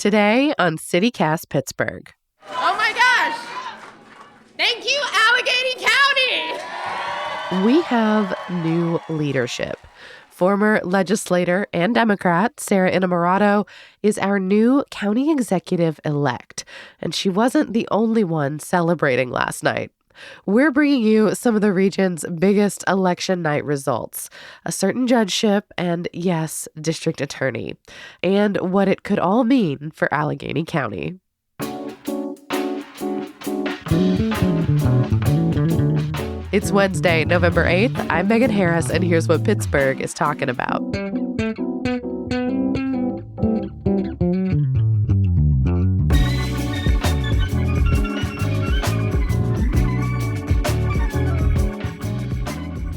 Today on CityCast Pittsburgh. Oh my gosh! Thank you, Allegheny County! We have new leadership. Former legislator and Democrat Sarah Innamorato is our new county executive-elect, and she wasn't the only one celebrating last night. We're bringing you some of the region's biggest election night results, a certain judgeship, and yes, district attorney, and what it could all mean for Allegheny County. It's Wednesday, November 8th. I'm Megan Harris, and here's what Pittsburgh is talking about.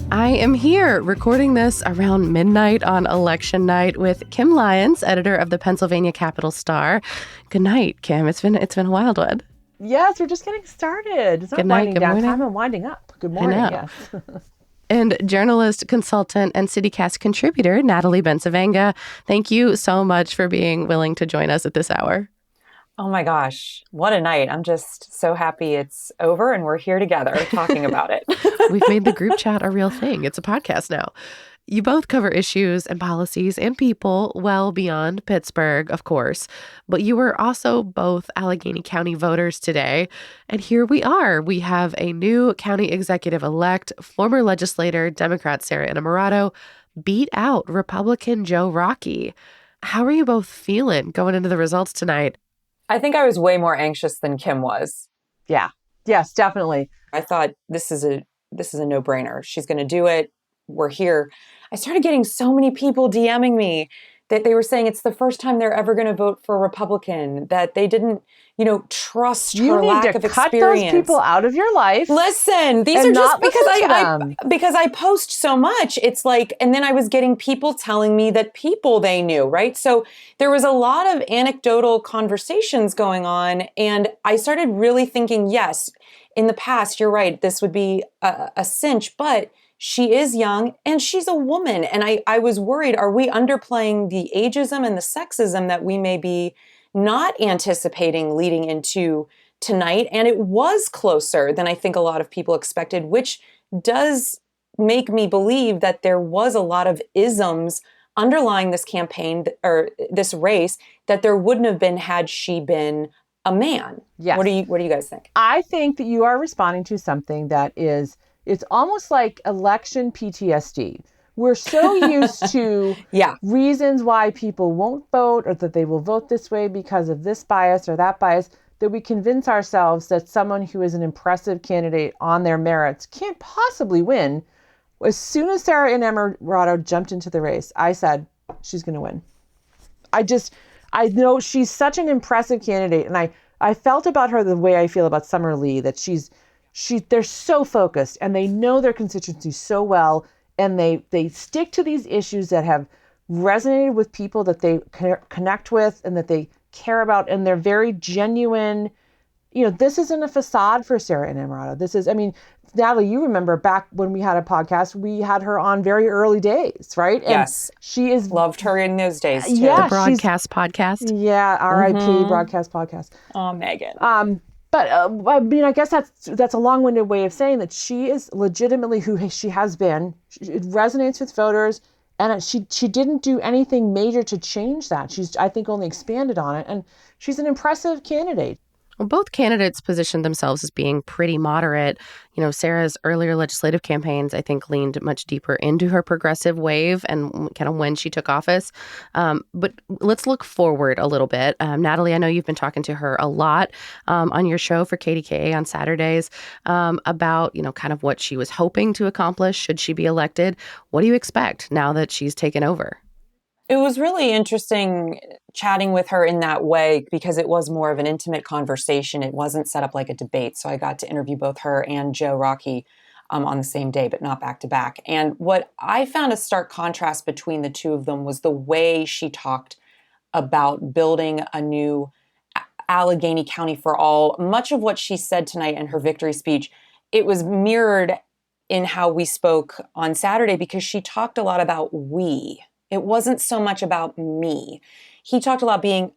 I am here recording this around midnight on election night with Kim Lyons, editor of the Pennsylvania Capital Star. Good night, Kim. It's been a wild one. Yes, we're just getting started. It's not winding down time and winding up. Good morning, yes. And journalist, consultant, and CityCast contributor, Natalie Bencavanga. Thank you so much for being willing to join us at this hour. Oh my gosh, what a night. I'm just so happy it's over and we're here together talking about it. We've made the group chat a real thing. It's a podcast now. You both cover issues and policies and people well beyond Pittsburgh, of course, but you were also both Allegheny County voters today. And here we are. We have a new county executive-elect, former legislator, Democrat Sarah Innamorato, beat out Republican Joe Rockey. How are you both feeling going into the results tonight? I think I was way more anxious than Kim was. Yeah. Yes, definitely. I thought this is a no-brainer. She's going to do it. We're here. I started getting so many people DMing me that they were saying it's the first time they're ever going to vote for a Republican, that they didn't, trust her lack of experience. You need to cut those people out of your life. Listen, these are just because I post so much. It's like, and then I was getting people telling me that people they knew, right? So there was a lot of anecdotal conversations going on, and I started really thinking, yes, in the past, you're right, this would be a cinch, but she is young and she's a woman. And I was worried, are we underplaying the ageism and the sexism that we may be not anticipating leading into tonight? And it was closer than I think a lot of people expected, which does make me believe that there was a lot of isms underlying this campaign or this race that there wouldn't have been had she been a man. Yes. What do you guys think? I think that you are responding to something that is, it's almost like election PTSD. We're so used to reasons why people won't vote or that they will vote this way because of this bias or that bias, that we convince ourselves that someone who is an impressive candidate on their merits can't possibly win. As soon as Sarah Innamorato jumped into the race, I said, she's going to win. I know she's such an impressive candidate. And I felt about her the way I feel about Summer Lee, that they're so focused and they know their constituency so well. And they stick to these issues that have resonated with people that they connect with and that they care about. And they're very genuine. This isn't a facade for Sarah Innamorato. Natalie, you remember back when we had a podcast, we had her on very early days, right? And yes. She is loved her in those days too. Yeah, the broadcast podcast. Yeah, R.I.P. broadcast podcast. Oh, Megan. But I guess that's a long-winded way of saying that she is legitimately who she has been. It resonates with voters, and she didn't do anything major to change that. She's, I think, only expanded on it, and she's an impressive candidate. Well, both candidates positioned themselves as being pretty moderate. Sarah's earlier legislative campaigns, I think, leaned much deeper into her progressive wave and kind of when she took office. But let's look forward a little bit. Natalie, I know you've been talking to her a lot on your show for KDKA on Saturdays about, kind of what she was hoping to accomplish should she be elected. What do you expect now that she's taken over? It was really interesting chatting with her in that way because it was more of an intimate conversation. It wasn't set up like a debate. So I got to interview both her and Joe Rockey on the same day, but not back to back. And what I found a stark contrast between the two of them was the way she talked about building a new Allegheny County for all. Much of what she said tonight in her victory speech, it was mirrored in how we spoke on Saturday because she talked a lot about we. It wasn't so much about me. he talked about being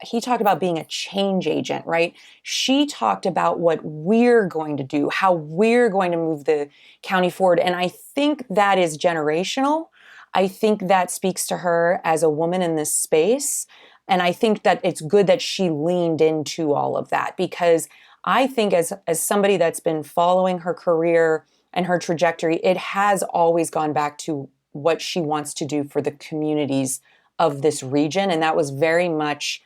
a change agent, right? She talked about what we're going to do, how we're going to move the county forward. And I think that is generational. I think that speaks to her as a woman in this space. And I think that it's good that she leaned into all of that, because I think as somebody that's been following her career and her trajectory, it has always gone back to what she wants to do for the communities of this region. And that was very much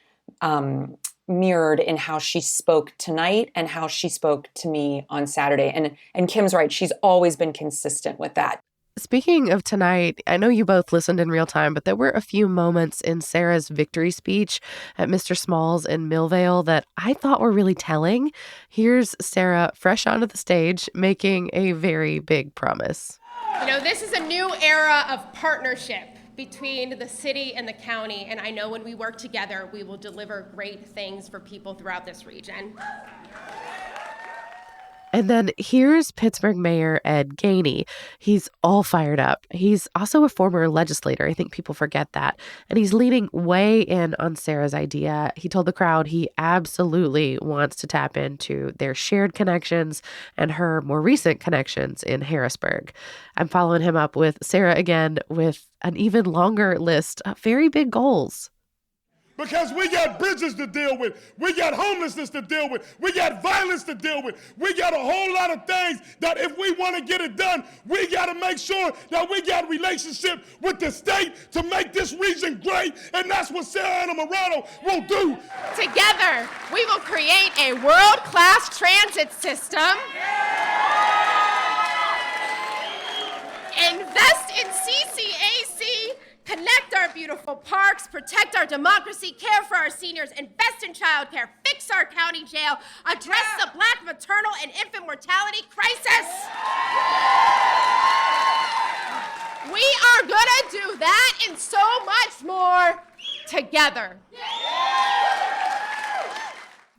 mirrored in how she spoke tonight and how she spoke to me on Saturday. And Kim's right. She's always been consistent with that. Speaking of tonight, I know you both listened in real time, but there were a few moments in Sarah's victory speech at Mr. Small's in Millvale that I thought were really telling. Here's Sarah, fresh onto the stage, making a very big promise. You know, this is a new era of partnership between the city and the county, and I know when we work together, we will deliver great things for people throughout this region. And then here's Pittsburgh Mayor Ed Gainey. He's all fired up. He's also a former legislator. I think people forget that. And he's leaning way in on Sarah's idea. He told the crowd he absolutely wants to tap into their shared connections and her more recent connections in Harrisburg. I'm following him up with Sarah again with an even longer list of very big goals. Because we got bridges to deal with. We got homelessness to deal with. We got violence to deal with. We got a whole lot of things that if we want to get it done, we got to make sure that we got a relationship with the state to make this region great. And that's what Sarah Anna Morano will do. Together, we will create a world-class transit system. Invest in CCAC. Connect our beautiful parks, protect our democracy, care for our seniors, invest in childcare, fix our county jail, address the Black maternal and infant mortality crisis. We are gonna do that and so much more together.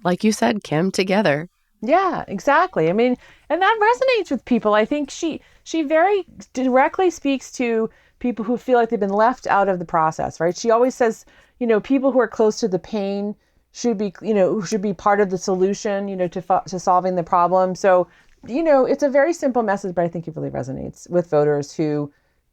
Like you said, Kim, together. Yeah, exactly. I mean, and that resonates with people. I think she very directly speaks to people who feel like they've been left out of the process, right? She always says, you know, people who are close to the pain should be, you know, should be part of the solution, you know, to solving the problem. So, you know, it's a very simple message, but I think it really resonates with voters who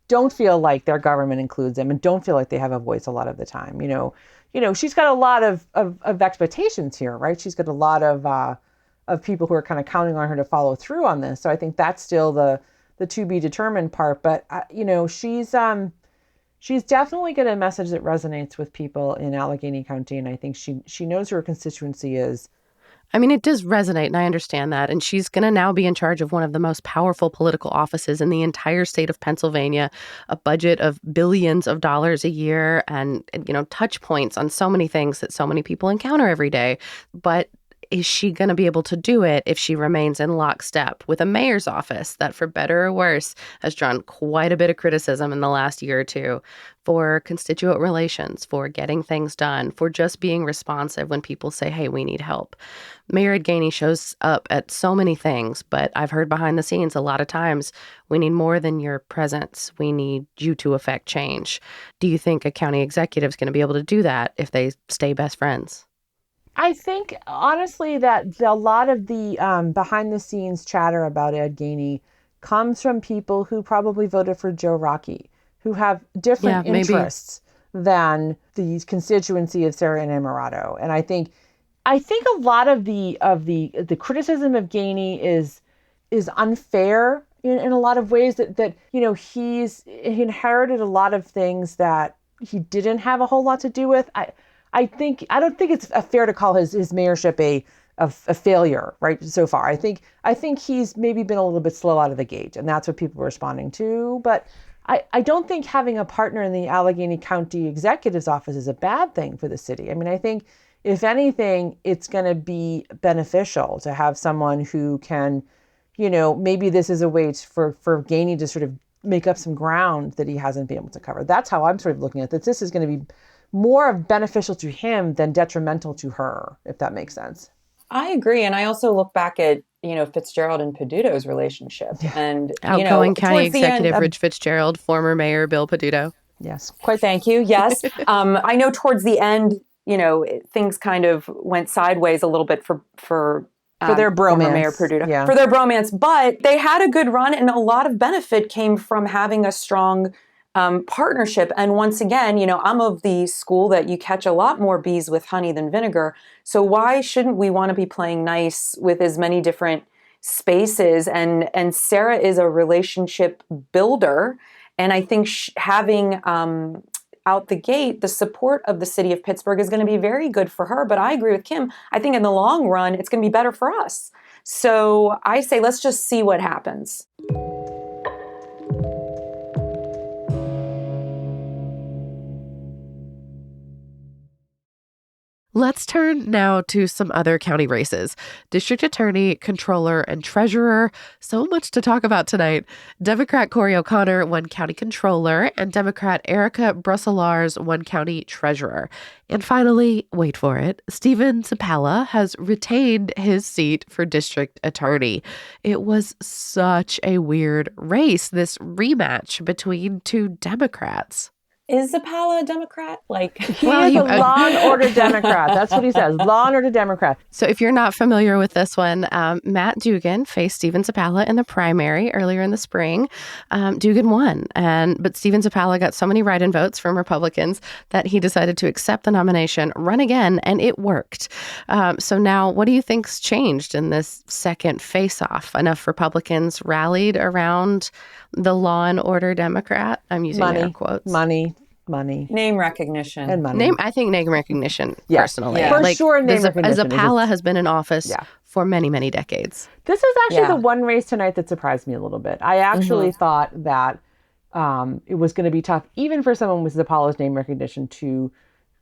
don't feel like their government includes them and don't feel like they have a voice a lot of the time. You know, she's got a lot of expectations here, right? She's got a lot of people who are kind of counting on her to follow through on this. So I think that's still the to be determined part, but you know, she's definitely got a message that resonates with people in Allegheny County, and I think she knows who her constituency is. I mean, it does resonate, and I understand that. And she's going to now be in charge of one of the most powerful political offices in the entire state of Pennsylvania, a budget of billions of dollars a year, and you know, touch points on so many things that so many people encounter every day. But is she going to be able to do it if she remains in lockstep with a mayor's office that, for better or worse, has drawn quite a bit of criticism in the last year or two for constituent relations, for getting things done, for just being responsive when people say, hey, we need help? Mayor Ed Gainey shows up at so many things, but I've heard behind the scenes a lot of times, we need more than your presence. We need you to affect change. Do you think a county executive is going to be able to do that if they stay best friends? I think, honestly, that a lot of the behind-the-scenes chatter about Ed Gainey comes from people who probably voted for Joe Rockey, who have different interests than the constituency of Sarah Innamorato. And I think a lot of the criticism of Gainey is unfair in a lot of ways. That you know, he inherited a lot of things that he didn't have a whole lot to do with. I don't think it's fair to call his mayorship a failure, right, so far. I think he's maybe been a little bit slow out of the gate, and that's what people are responding to. But I don't think having a partner in the Allegheny County Executive's office is a bad thing for the city. I mean, I think, if anything, it's going to be beneficial to have someone who can, you know, maybe this is a way for Gainey to sort of make up some ground that he hasn't been able to cover. That's how I'm sort of looking at this. This is going to be more beneficial to him than detrimental to her, if that makes sense. I agree. And I also look back at, you know, Fitzgerald and Peduto's relationship. Yeah. And, outgoing county executive Rich Fitzgerald, former mayor Bill Peduto. Yes. Quite thank you. Yes. I know towards the end, things kind of went sideways a little bit for their bromance. Mayor Perduto, yeah. for their bromance. But they had a good run, and a lot of benefit came from having a strong partnership. And once again, I'm of the school that you catch a lot more bees with honey than vinegar. So why shouldn't we want to be playing nice with as many different spaces? And Sarah is a relationship builder. And I think having out the gate, the support of the city of Pittsburgh is going to be very good for her. But I agree with Kim. I think in the long run, it's going to be better for us. So I say, let's just see what happens. Let's turn now to some other county races. District Attorney, Controller, and Treasurer. So much to talk about tonight. Democrat Corey O'Connor won County Controller, and Democrat Erica Brusselars won County Treasurer. And finally, wait for it, Stephen Zapala has retained his seat for District Attorney. It was such a weird race, this rematch between two Democrats. Is Zapala a Democrat? He's a law and order Democrat. That's what he says. Law and order Democrat. So if you're not familiar with this one, Matt Dugan faced Stephen Zapala in the primary earlier in the spring. Dugan won, but Stephen Zapala got so many write-in votes from Republicans that he decided to accept the nomination, run again, and it worked. So now, what do you think's changed in this second face-off? Enough Republicans rallied around the law and order Democrat? I'm using air quotes. Money. Name recognition. And money. I think name recognition, personally. Yeah. For sure, name recognition. Zapala has been in office for many, many decades. This is actually the one race tonight that surprised me a little bit. I actually thought that it was going to be tough, even for someone with Zapala's name recognition, to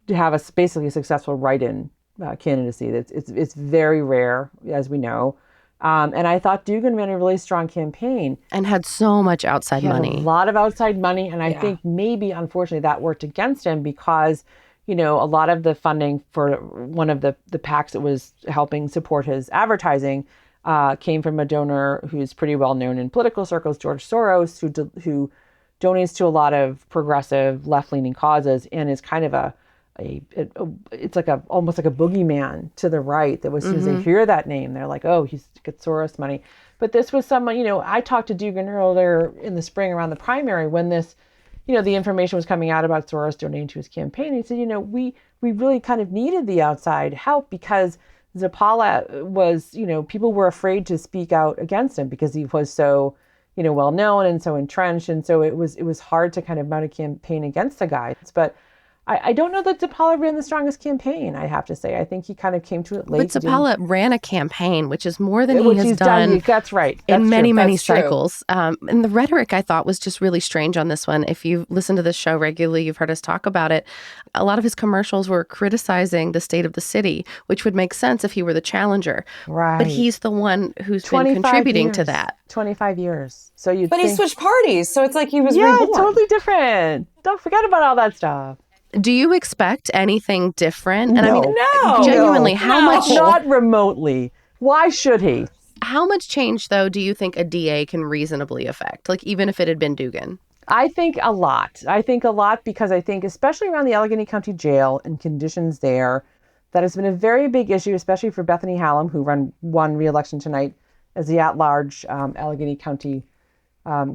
have basically a successful write-in candidacy. It's very rare, as we know. And I thought Dugan ran a really strong campaign. And had so much outside money. A lot of outside money. And I think maybe, unfortunately, that worked against him because, a lot of the funding for one of the PACs that was helping support his advertising came from a donor who's pretty well known in political circles, George Soros, who donates to a lot of progressive left-leaning causes and is kind of it's almost like a boogeyman to the right that was, as soon as they hear that name, they're like, oh, he's got Soros money. But this was someone, I talked to Dugan earlier in the spring around the primary when this, the information was coming out about Soros donating to his campaign. He said, we really kind of needed the outside help because Zapala was, people were afraid to speak out against him because he was so, well known and so entrenched. And so it was hard to kind of mount a campaign against the guy. But I don't know that Zapala ran the strongest campaign, I have to say. I think he kind of came to it late. But Zapala ran a campaign, which is more than he has done. That's right. In many cycles. And the rhetoric, I thought, was just really strange on this one. If you listen to this show regularly, you've heard us talk about it. A lot of his commercials were criticizing the state of the city, which would make sense if he were the challenger. Right. But he's the one who's been contributing to that. 25 years. But he switched parties, so it's like he was reborn. Yeah, totally different. Don't forget about all that stuff. Do you expect anything different? And no. Genuinely, how much? Not remotely. Why should he? How much change, though, do you think a DA can reasonably affect? Even if it had been Dugan? I think a lot. Because I think, especially around the Allegheny County Jail and conditions there, that has been a very big issue, especially for Bethany Hallam, who won re-election tonight as the at-large Allegheny County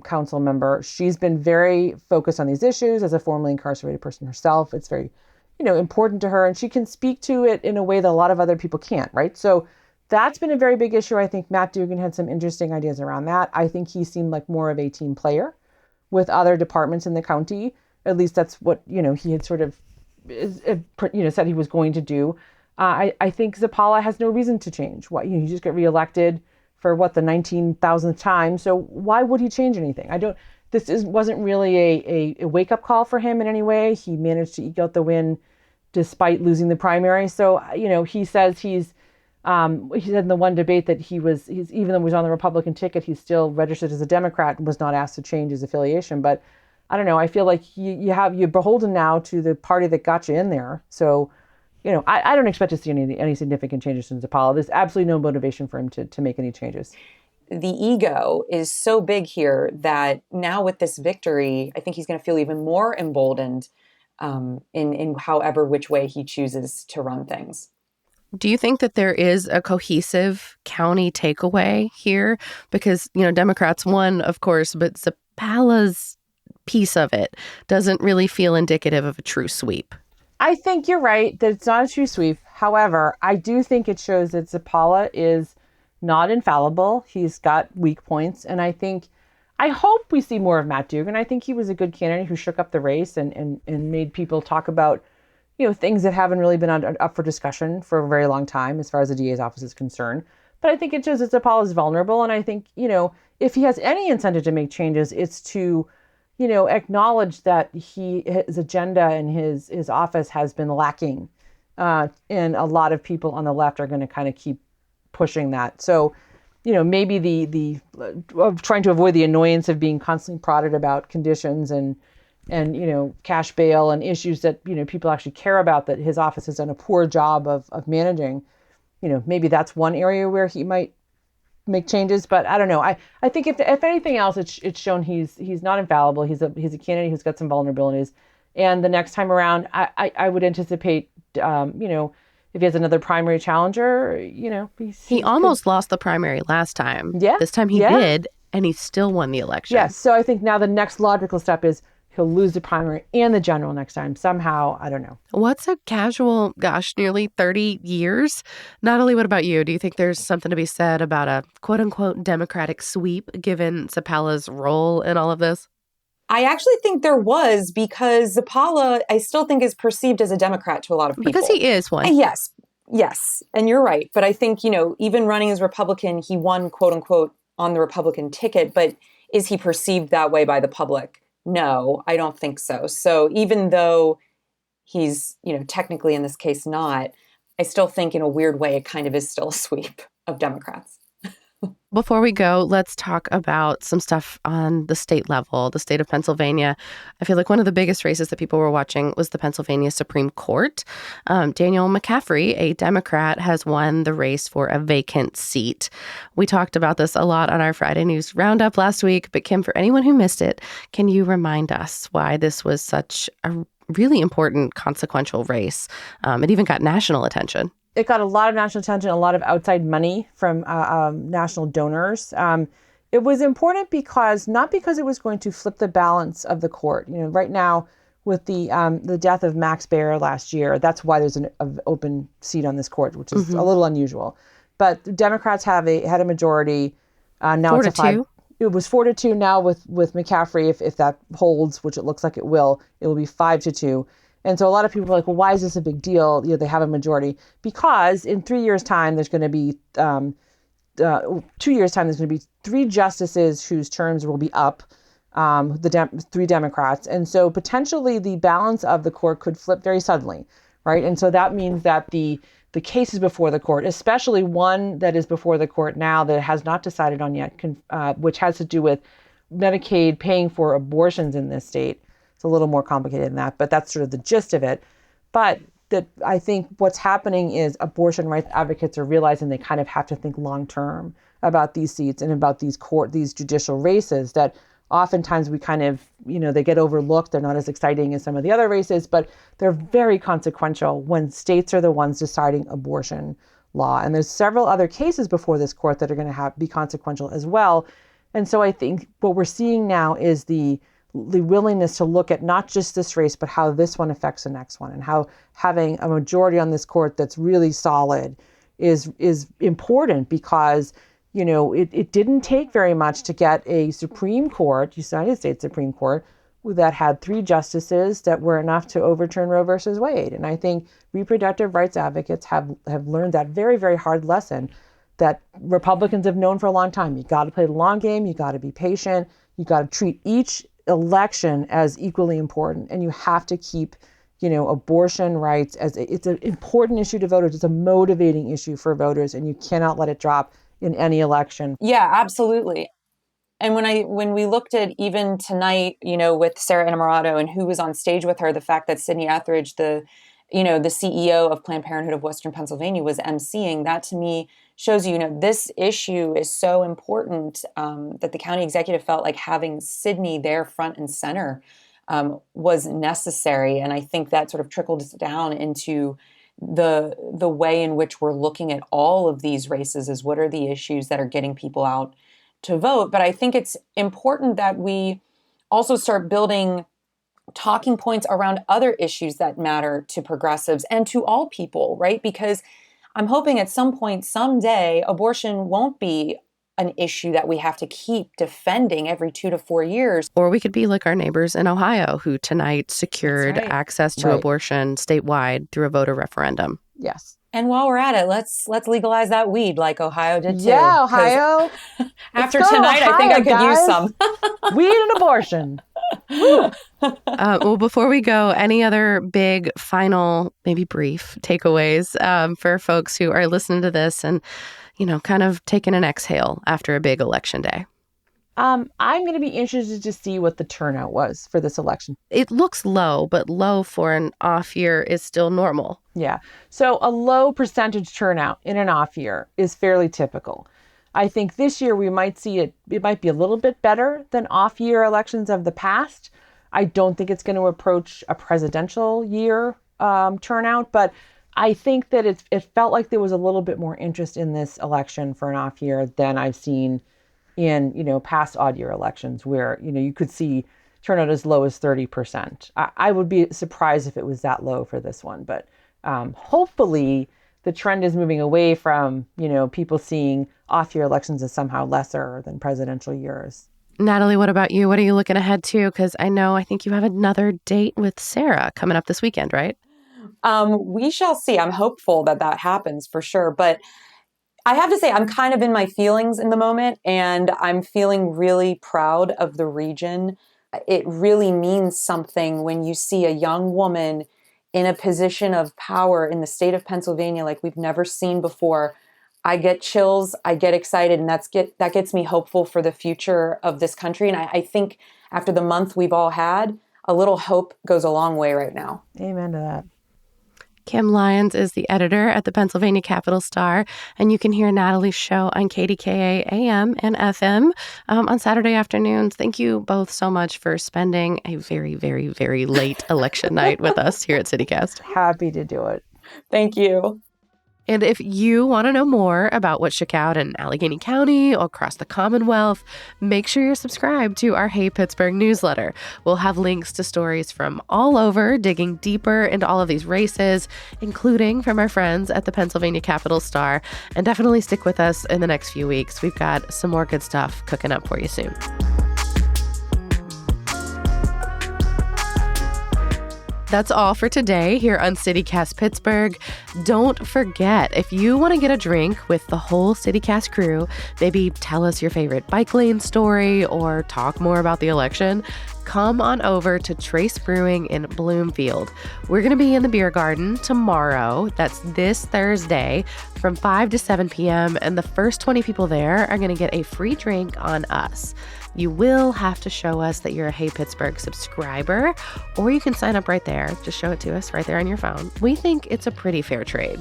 council member. She's been very focused on these issues as a formerly incarcerated person herself. It's very, important to her, and she can speak to it in a way that a lot of other people can't, right? So that's been a very big issue. I think Matt Dugan had some interesting ideas around that. I think he seemed like more of a team player with other departments in the county. At least that's what, he had sort of, said he was going to do. I think Zapala has no reason to change. He just got reelected for the 19,000th time. So why would he change anything? Wasn't really a wake-up call for him in any way. He managed to eke out the win despite losing the primary. So, he says he said in the one debate that he's even though he was on the Republican ticket, he's still registered as a Democrat and was not asked to change his affiliation. But I don't know. I feel like you're beholden now to the party that got you in there. So, I don't expect to see any significant changes in Zapala. There's absolutely no motivation for him to make any changes. The ego is so big here that now with this victory, I think he's going to feel even more emboldened in however which way he chooses to run things. Do you think that there is a cohesive county takeaway here? Because, Democrats won, of course, but Zappala's piece of it doesn't really feel indicative of a true sweep. I think you're right that it's not a true sweep. However, I do think it shows that Zappala is not infallible. He's got weak points. And I hope we see more of Matt Dugan. I think he was a good candidate who shook up the race and made people talk about things that haven't really been up for discussion for a very long time as far as the DA's office is concerned. But I think it shows that Zappala is vulnerable. And I think, if he has any incentive to make changes, it's to, acknowledge that his agenda and his office has been lacking. And a lot of people on the left are going to kind of keep pushing that. So, maybe the of trying to avoid the annoyance of being constantly prodded about conditions and cash bail and issues that, people actually care about, that his office has done a poor job of managing. Maybe that's one area where he might make changes, but I don't know. I think if anything else, it's shown he's not infallible. He's a candidate who's got some vulnerabilities. And the next time around, I would anticipate, if he has another primary challenger, he almost lost the primary last time. Yeah. This time he did, and he still won the election. Yes. So I think now the next logical step is he'll lose the primary and the general next time. Somehow, I don't know. What's a casual, nearly 30 years? Natalie, what about you? Do you think there's something to be said about a quote-unquote Democratic sweep, given Zappala's role in all of this? I actually think there was, because Zappala, I still think, is perceived as a Democrat to a lot of people. Because he is one. Yes. And you're right. But I think, even running as Republican, he won, quote unquote, on the Republican ticket. But is he perceived that way by the public? No, I don't think so. So even though he's, technically in this case not, I still think in a weird way it kind of is still a sweep of Democrats. Before we go, let's talk about some stuff on the state level, the state of Pennsylvania. I feel like one of the biggest races that people were watching was the Pennsylvania Supreme Court. Daniel McCaffrey, a Democrat, has won the race for a vacant seat. We talked about this a lot on our Friday News Roundup last week, but Kim, for anyone who missed it, can you remind us why this was such a really important, consequential race? It even got national attention. It got a lot of national attention, a lot of outside money from national donors. It was important not because it was going to flip the balance of the court. Right now, with the death of Max Baer last year, that's why there's an open seat on this court, which is a little unusual. But Democrats had a majority. Now 4-2. It was 4-2 now with McCaffrey. If that holds, which it looks like it will be 5-2. And so a lot of people are like, well, why is this a big deal? They have a majority. Because in 3 years' time, there's going to be 2 years' time, there's going to be 3 justices whose terms will be up, 3 Democrats. And so potentially the balance of the court could flip very suddenly, right? And so that means that the cases before the court, especially one that is before the court now that has not decided on yet, which has to do with Medicaid paying for abortions in this state. A little more complicated than that, but that's sort of the gist of it. But that I think what's happening is abortion rights advocates are realizing they kind of have to think long term about these seats and about these judicial races that oftentimes we kind of, they get overlooked. They're not as exciting as some of the other races, but they're very consequential when states are the ones deciding abortion law. And there's several other cases before this court that are going to be consequential as well. And so I think what we're seeing now is the willingness to look at not just this race, but how this one affects the next one, and how having a majority on this court that's really solid is important because, it didn't take very much to get a Supreme Court, United States Supreme Court, that had 3 justices that were enough to overturn Roe versus Wade. And I think reproductive rights advocates have learned that very, very hard lesson that Republicans have known for a long time. You got to play the long game. You got to be patient. You got to treat each election as equally important, and you have to keep abortion rights as it's an important issue to voters. It's a motivating issue for voters, and you cannot let it drop in any election. Yeah, absolutely. And when we looked at even tonight, with Sarah Innamorato and who was on stage with her, the fact that Sydney Etheridge, the CEO of Planned Parenthood of Western Pennsylvania, was emceeing, that to me shows this issue is so important that the county executive felt like having Sydney there front and center was necessary. And I think that sort of trickled down into the way in which we're looking at all of these races is what are the issues that are getting people out to vote. But I think it's important that we also start building talking points around other issues that matter to progressives and to all people, right? Because I'm hoping at some point, someday, abortion won't be an issue that we have to keep defending every 2 to 4 years. Or we could be like our neighbors in Ohio who tonight secured access to abortion statewide through a voter referendum. Yes. And while we're at it, let's legalize that weed like Ohio did too. Yeah, Ohio. After tonight, Ohio, I think I could use some. Weed and abortion. Well, before we go, any other big, final, maybe brief takeaways for folks who are listening to this and, kind of taking an exhale after a big election day? I'm going to be interested to see what the turnout was for this election. It looks low, but low for an off year is still normal. Yeah. So a low percentage turnout in an off year is fairly typical. I think this year we might see it might be a little bit better than off year elections of the past. I don't think it's going to approach a presidential year turnout, but I think that it felt like there was a little bit more interest in this election for an off year than I've seen in, past odd year elections where, you could see turnout as low as 30%. I would be surprised if it was that low for this one, but hopefully the trend is moving away from, people seeing off year elections as somehow lesser than presidential years. Natalie, what about you? What are you looking ahead to? Because I think you have another date with Sarah coming up this weekend, right? We shall see. I'm hopeful that happens for sure. But I have to say, I'm kind of in my feelings in the moment, and I'm feeling really proud of the region. It really means something when you see a young woman in a position of power in the state of Pennsylvania like we've never seen before. I get chills, I get excited, and that gets me hopeful for the future of this country. And I think after the month we've all had, a little hope goes a long way right now. Amen to that. Kim Lyons is the editor at the Pennsylvania Capital Star, and you can hear Natalie's show on KDKA AM and FM on Saturday afternoons. Thank you both so much for spending a very, very, very late election night with us here at CityCast. Happy to do it. Thank you. And if you want to know more about what shook out in Allegheny County or across the Commonwealth, make sure you're subscribed to our Hey Pittsburgh newsletter. We'll have links to stories from all over, digging deeper into all of these races, including from our friends at the Pennsylvania Capital Star. And definitely stick with us in the next few weeks. We've got some more good stuff cooking up for you soon. That's all for today here on CityCast Pittsburgh. Don't forget, if you want to get a drink with the whole CityCast crew, maybe tell us your favorite bike lane story or talk more about the election, come on over to Trace Brewing in Bloomfield. We're going to be in the beer garden tomorrow. That's this Thursday from 5 to 7 p.m. And the first 20 people there are going to get a free drink on us. You will have to show us that you're a Hey Pittsburgh subscriber, or you can sign up right there. Just show it to us right there on your phone. We think it's a pretty fair trade.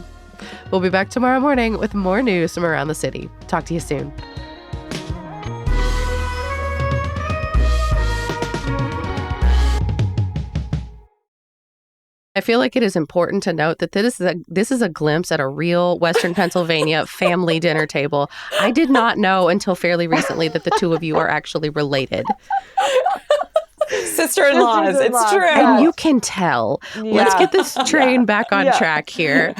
We'll be back tomorrow morning with more news from around the city. Talk to you soon. I feel like it is important to note that this is a glimpse at a real Western Pennsylvania family dinner table. I did not know until fairly recently that the two of you are actually related. Sister-in-laws, it's true. And you can tell. Yeah. Let's get this train back on track here.